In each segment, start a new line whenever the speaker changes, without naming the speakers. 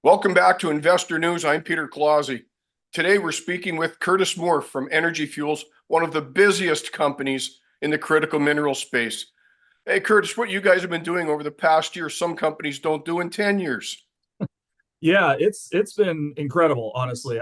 Welcome back to Investor News. I'm Peter Clausi. Today we're speaking with Curtis Moore from Energy Fuels, one of the busiest companies in the critical mineral space. Hey, Curtis, what you guys have been doing over the past year, some companies don't do in 10 years.
Yeah, it's been incredible, honestly.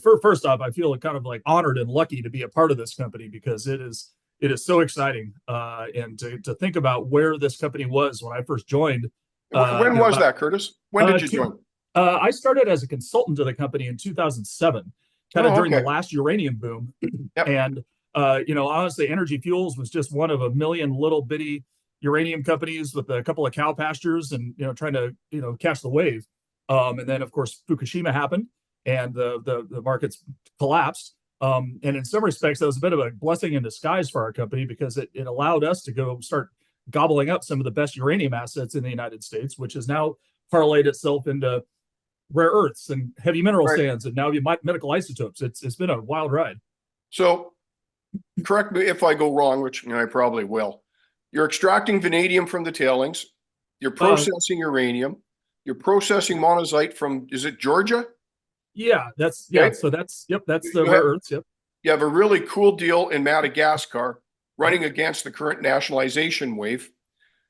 First off, I feel kind of like honored and lucky to be a part of this company because it is so exciting. And to think about where this company was when I first joined.
When was that, Curtis? When did you join?
I started as a consultant to the company in 2007, kind of during the last uranium boom.
Yep.
And honestly, Energy Fuels was just one of a million little bitty uranium companies with a couple of cow pastures and trying to catch the wave. And then of course Fukushima happened and the markets collapsed. And in some respects, that was a bit of a blessing in disguise for our company because it allowed us to go start gobbling up some of the best uranium assets in the United States, which has now parlayed itself into rare earths and heavy mineral sands and now medical isotopes. It's been a wild ride.
So correct me if I go wrong, which I probably will. You're extracting vanadium from the tailings. You're processing uranium. You're processing monazite from, is it Georgia?
Yeah, so that's the rare earths. Yep.
You have a really cool deal in Madagascar running against the current nationalization wave.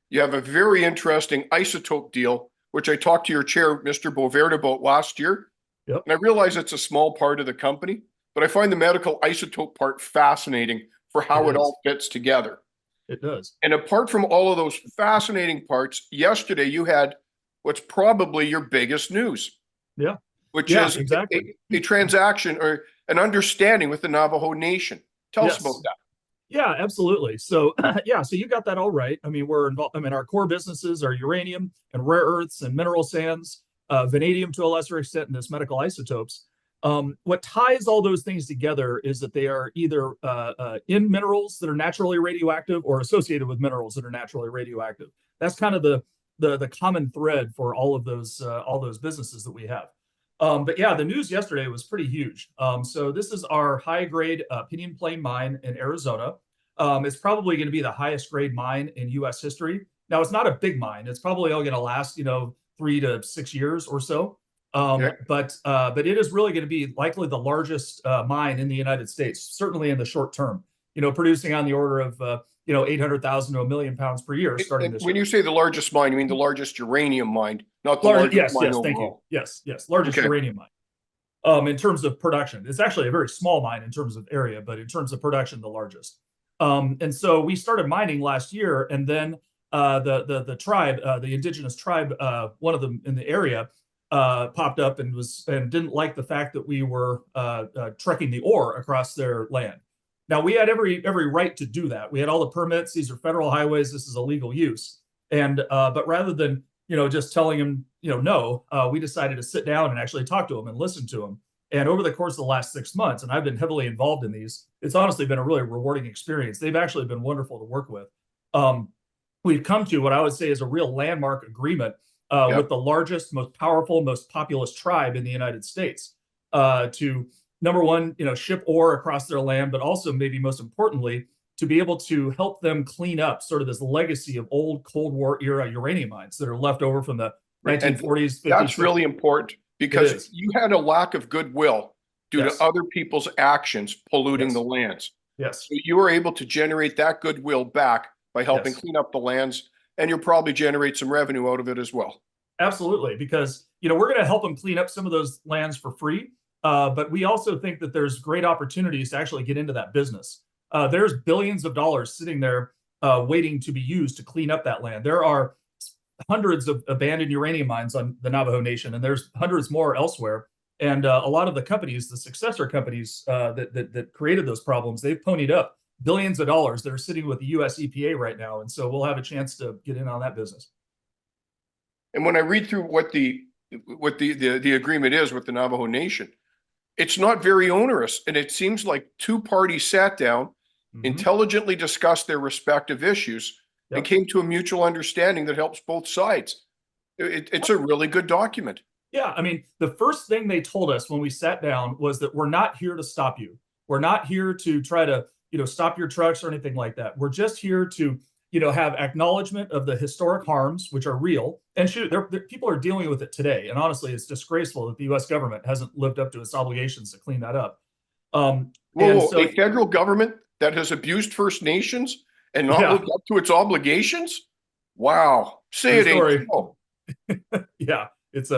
You have a very interesting isotope deal, which I talked to your chair, Mr. Bovaert, about last year.
Yep.
And I realize it's a small part of the company, but I find the medical isotope part fascinating for how it all fits together.
It does.
And apart from all of those fascinating parts, yesterday you had what's probably your biggest news.
Yeah.
Which is exactly a transaction or an understanding with the Navajo Nation. Tell us about that.
Yeah, absolutely. So so you got that all right. I mean, we're involved. I mean, our core businesses are uranium and rare earths and mineral sands, vanadium to a lesser extent, and this medical isotopes. What ties all those things together is that they are either in minerals that are naturally radioactive or associated with minerals that are naturally radioactive. That's kind of the common thread for all those businesses that we have. But yeah, the news yesterday was pretty huge. So this is our high-grade Pinyon Plain mine in Arizona. It's probably going to be the highest grade mine in U.S. history. Now, it's not a big mine. It's probably all going to last, 3 to 6 years or so. But it is really going to be likely the largest mine in the United States, certainly in the short term. Producing on the order of 800,000 to 1 million pounds per year starting this year.
When you say the largest mine, you mean the largest uranium mine, not the largest mine overall.
Thank you. Yes, largest uranium mine. In terms of production, it's actually a very small mine in terms of area, but in terms of production, the largest. And so we started mining last year, and then the tribe, the indigenous tribe, one of them in the area, popped up and didn't like the fact that we were trucking the ore across their land. Now, we had every right to do that. We had all the permits. These are federal highways. This is a legal use. And but rather than just telling him no, we decided to sit down and actually talk to him and listen to him. And over the course of the last 6 months, and I've been heavily involved in these, it's honestly been a really rewarding experience. They've actually been wonderful to work with. We've come to what I would say is a real landmark agreement with the largest, most powerful, most populous tribe in the United States to number one, ship ore across their land, but also maybe most importantly, to be able to help them clean up sort of this legacy of old Cold War era uranium mines that are left over from the 1940s, 50s.
That's really important because you had a lack of goodwill due to other people's actions polluting the lands.
Yes.
So you were able to generate that goodwill back by helping clean up the lands, and you'll probably generate some revenue out of it as well.
Absolutely, because we're going to help them clean up some of those lands for free. But we also think that there's great opportunities to actually get into that business. There's billions of dollars sitting there waiting to be used to clean up that land. There are hundreds of abandoned uranium mines on the Navajo Nation, and there's hundreds more elsewhere. And a lot of the companies, the successor companies that created those problems, they've ponied up billions of dollars that are sitting with the U.S. EPA right now. And so we'll have a chance to get in on that business.
And when I read through what the agreement is with the Navajo Nation, it's not very onerous. And it seems like two parties sat down, intelligently discussed their respective issues, and came to a mutual understanding that helps both sides. It's a really good document.
Yeah, I mean, the first thing they told us when we sat down was that we're not here to stop you. We're not here to try to, stop your trucks or anything like that. We're just here to, have acknowledgement of the historic harms, which are real. And shoot, people are dealing with it today. And honestly, it's disgraceful that the U.S. government hasn't lived up to its obligations to clean that up.
Whoa, a federal government that has abused First Nations and not lived up to its obligations? Wow. Say it ain't so.
Yeah, it's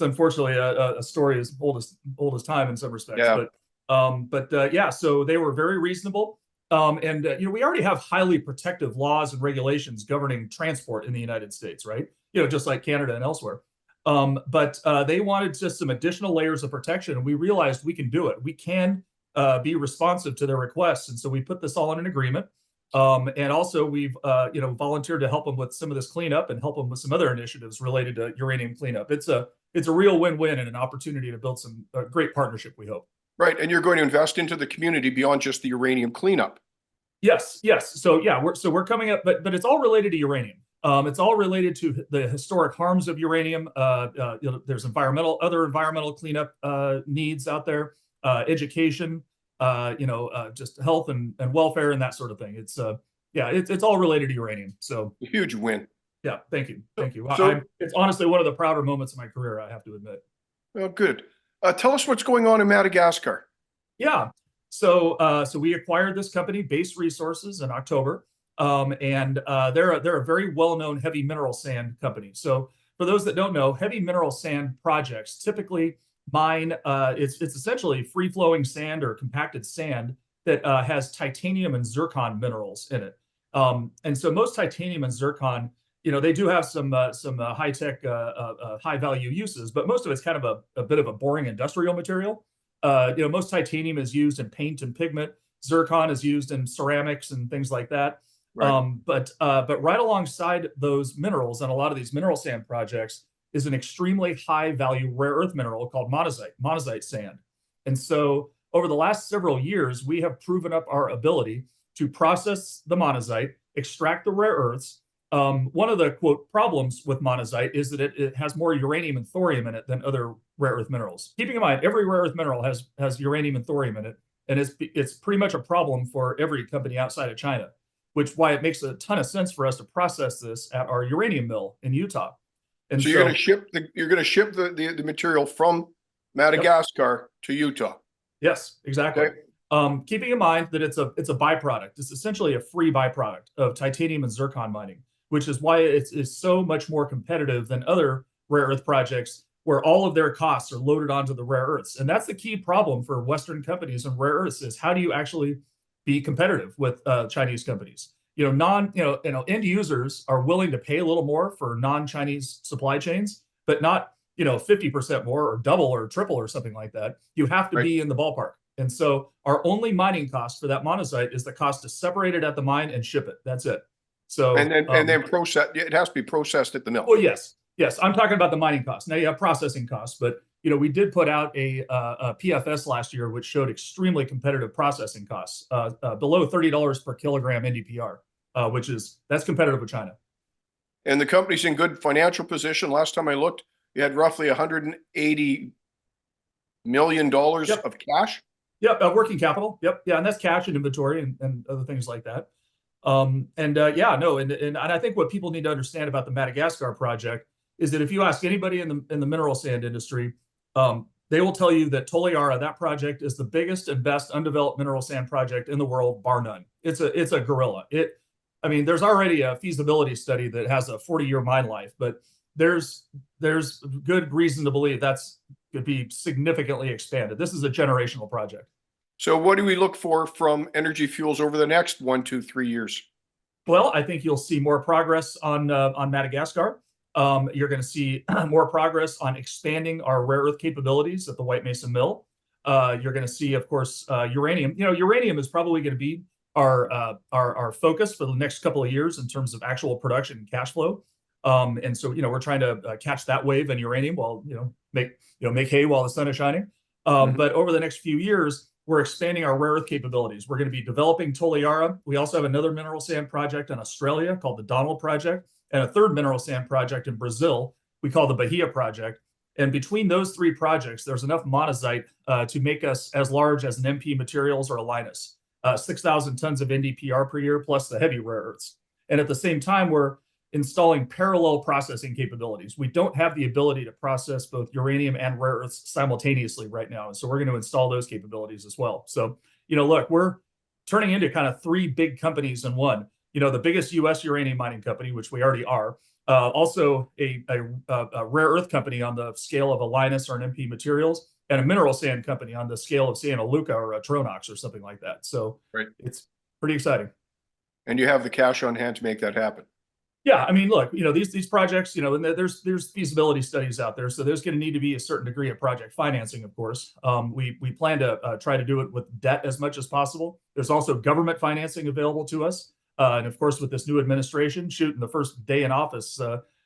unfortunately a story as old as time in some respects.
Yeah.
But yeah, so they were very reasonable. And we already have highly protective laws and regulations governing transport in the United States, right? Just like Canada and elsewhere. But they wanted just some additional layers of protection, and we realized we can do it. We can be responsive to their requests, and so we put this all in an agreement. And also we've volunteered to help them with some of this cleanup and help them with some other initiatives related to uranium cleanup. It's a real win-win and an opportunity to build some great partnership, we hope.
Right, and you're going to invest into the community beyond just the uranium cleanup.
Yes. So yeah, we're coming up, but it's all related to uranium. It's all related to the historic harms of uranium. There's other environmental cleanup needs out there, education, just health and welfare and that sort of thing. It's all related to uranium. So
a huge win.
Yeah, thank you. So, it's honestly one of the prouder moments of my career, I have to admit.
Well, good. Tell us what's going on in Madagascar.
Yeah. So we acquired this company, Base Resources, in October. And they're a very well-known heavy mineral sand company. So for those that don't know, heavy mineral sand projects typically mine, it's essentially free-flowing sand or compacted sand that has titanium and zircon minerals in it. And so most titanium and zircon, they do have some high-tech, high-value uses, but most of it's kind of a bit of a boring industrial material. Most titanium is used in paint and pigment. Zircon is used in ceramics and things like that. Right. But right alongside those minerals and a lot of these mineral sand projects is an extremely high value rare earth mineral called monazite sand. And so over the last several years, we have proven up our ability to process the monazite, extract the rare earths. One of the quote problems with monazite is that it has more uranium and thorium in it than other rare earth minerals. Keeping in mind, every rare earth mineral has uranium and thorium in it, and it's pretty much a problem for every company outside of China, which why it makes a ton of sense for us to process this at our uranium mill in Utah. And
so you're going to ship the material from Madagascar to Utah.
Yes, exactly. Okay. Keeping in mind that it's a byproduct. It's essentially a free byproduct of titanium and zircon mining, which is why it's so much more competitive than other rare earth projects where all of their costs are loaded onto the rare earths. And that's the key problem for Western companies and rare earths is how do you actually be competitive with Chinese companies? End users are willing to pay a little more for non-Chinese supply chains, but not 50% more or double or triple or something like that. You have to be in the ballpark. And so our only mining cost for that monazite is the cost to separate it at the mine and ship it. That's it. So
and then process. It has to be processed at the mill.
Well, yes. I'm talking about the mining costs. Now you have processing costs, but we did put out a PFS last year, which showed extremely competitive processing costs, below $30 per kilogram NdPr, that's competitive with China.
And the company's in good financial position. Last time I looked, you had roughly $180 million of cash.
Yep, working capital. Yep, yeah, and that's cash and inventory and other things like that. And I think what people need to understand about the Madagascar project is that if you ask anybody in the mineral sand industry, they will tell you that Toliara, that project, is the biggest and best undeveloped mineral sand project in the world, bar none. It's a gorilla. There's already a feasibility study that has a 40-year mine life, but there's good reason to believe that's could be significantly expanded. This is a generational project.
So what do we look for from Energy Fuels over the next 1, 2, 3 years?
Well, I think you'll see more progress on Madagascar. You're going to see more progress on expanding our rare earth capabilities at the White Mesa Mill. You're going to see, of course, uranium. Uranium is probably going to be our focus for the next couple of years in terms of actual production and cash flow. And so, we're trying to catch that wave in uranium while, make hay while the sun is shining. But over the next few years, we're expanding our rare earth capabilities. We're going to be developing Toliara. We also have another mineral sand project in Australia called the Donald Project, and a third mineral sand project in Brazil we call the Bahia Project. And between those three projects, there's enough monazite to make us as large as an MP Materials or a Linus. 6,000 tons of NdPr per year, plus the heavy rare earths. And at the same time, we're installing parallel processing capabilities. We don't have the ability to process both uranium and rare earths simultaneously right now. And so we're going to install those capabilities as well. So, look, we're turning into kind of three big companies in one. The biggest US uranium mining company, which we already are, also a rare earth company on the scale of a Lynas or an MP Materials, and a mineral sand company on the scale of, say, an Iluka or a Tronox or something like that. So It's pretty exciting.
And you have the cash on hand to make that happen.
Yeah, I mean, look, these projects, and there's feasibility studies out there, so there's going to need to be a certain degree of project financing, of course. We plan to try to do it with debt as much as possible. There's also government financing available to us, and of course, with this new administration, in the first day in office,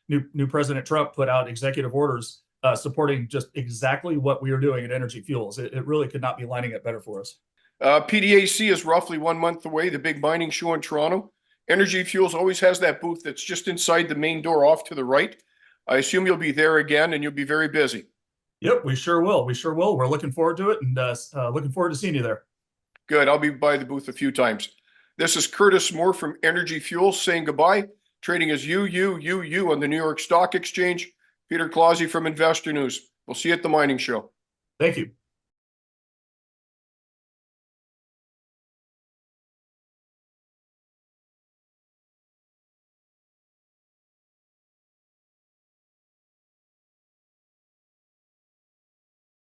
new President Trump put out executive orders supporting just exactly what we are doing at Energy Fuels. It really could not be lining up better for us.
PDAC is roughly 1 month away, the big mining show in Toronto. Energy Fuels always has that booth that's just inside the main door off to the right. I assume you'll be there again and you'll be very busy.
Yep, we sure will. We're looking forward to it, and looking forward to seeing you there.
Good. I'll be by the booth a few times. This is Curtis Moore from Energy Fuels saying goodbye. Trading as UUUU on the New York Stock Exchange. Peter Clausi from Investor News. We'll see you at the mining show.
Thank you.